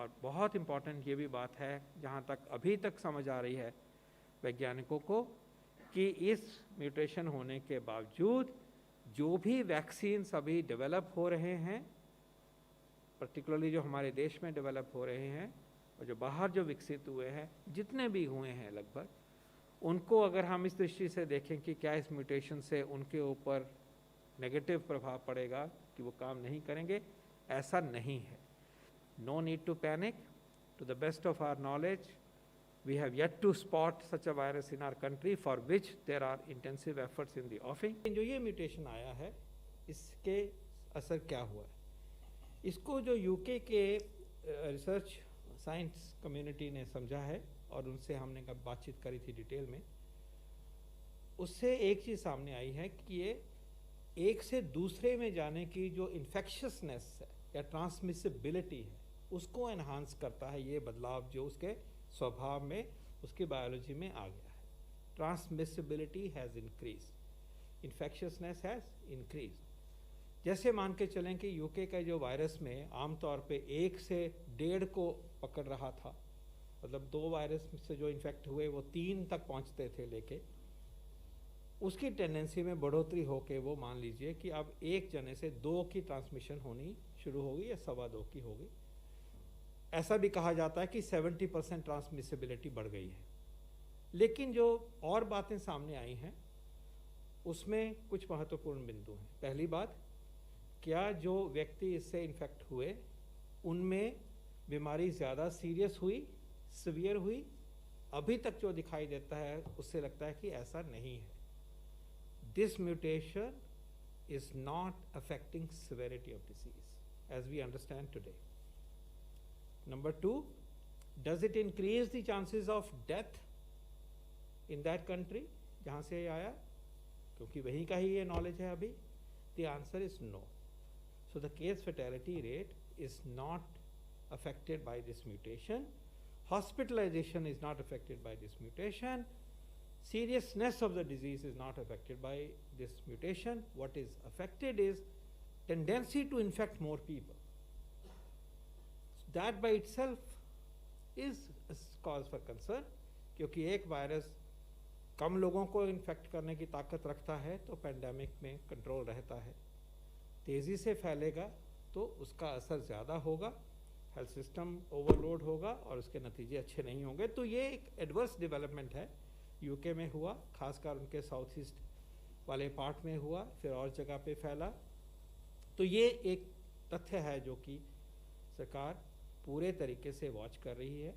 और बहुत इम्पॉर्टेंट ये भी बात है, जहाँ तक अभी तक समझ आ रही है वैज्ञानिकों को, कि इस म्यूटेशन होने के बावजूद जो भी वैक्सीन्स अभी डेवलप हो रहे हैं, पर्टिकुलरली जो हमारे देश में डेवलप हो रहे हैं और जो बाहर जो विकसित हुए हैं, जितने भी हुए हैं लगभग, उनको अगर हम इस दृष्टि से देखें कि क्या इस म्यूटेशन से उनके ऊपर नेगेटिव प्रभाव पड़ेगा कि वो काम नहीं करेंगे, ऐसा नहीं है. No need to panic. To the best of our knowledge, we have yet to spot such a virus in our country for which there are intensive efforts in the offing. जो ये म्यूटेशन आया है, इसके असर क्या हुआ है, इसको जो यूके के रिसर्च साइंस कम्युनिटी ने समझा है और उनसे हमने कब बातचीत करी थी डिटेल में, उससे एक चीज़ सामने आई है कि ये एक से दूसरे में जाने की जो इन्फेक्शसनेस है या ट्रांसमिसिबिलिटी है, उसको एनहांस करता है ये बदलाव जो उसके स्वभाव में, उसकी बायोलॉजी में आ गया है. Transmissibility has increase, infectiousness has increase. जैसे मान के चलें कि यूके का जो वायरस में आमतौर पे 1 से 1.5 को पकड़ रहा था, मतलब 2 वायरस से जो इन्फेक्ट हुए वो 3 तक पहुंचते थे, लेके उसकी टेंडेंसी में बढ़ोतरी होके वो मान लीजिए कि अब 1 जने से 2 की ट्रांसमिशन होनी शुरू होगी या 2.25 की होगी. ऐसा भी कहा जाता है कि 70% ट्रांसमिसिबिलिटी बढ़ गई है. लेकिन जो और बातें सामने आई हैं उसमें कुछ महत्वपूर्ण बिंदु हैं. पहली बात, क्या जो व्यक्ति इससे इन्फेक्ट हुए उनमें बीमारी ज़्यादा सीरियस हुई, सिवियर हुई? अभी तक जो दिखाई देता है उससे लगता है कि ऐसा नहीं है. This mutation is not affecting severity of disease as we understand today. Number 2, does it increase the chances of death in that country जहाँ से आया, क्योंकि वहीं का ही ये नॉलेज है अभी? The answer is no. So the case fatality rate is not affected by this mutation. Hospitalization is not affected by this mutation. Seriousness of the disease is not affected by this mutation. What is affected is tendency to infect more people. That by itself is a cause for concern, क्योंकि एक virus कम लोगों को infect करने की ताकत रखता है तो पेंडेमिक में कंट्रोल रहता है. तेज़ी से फैलेगा तो उसका असर ज़्यादा होगा, हेल्थ सिस्टम ओवरलोड होगा और उसके नतीजे अच्छे नहीं होंगे. तो ये एक एडवर्स डेवलपमेंट है, यूके में हुआ, खासकर उनके साउथ ईस्ट वाले पार्ट में हुआ, फिर और जगह पे फैला. तो ये एक तथ्य है जो कि सरकार पूरे तरीके से वॉच कर रही है.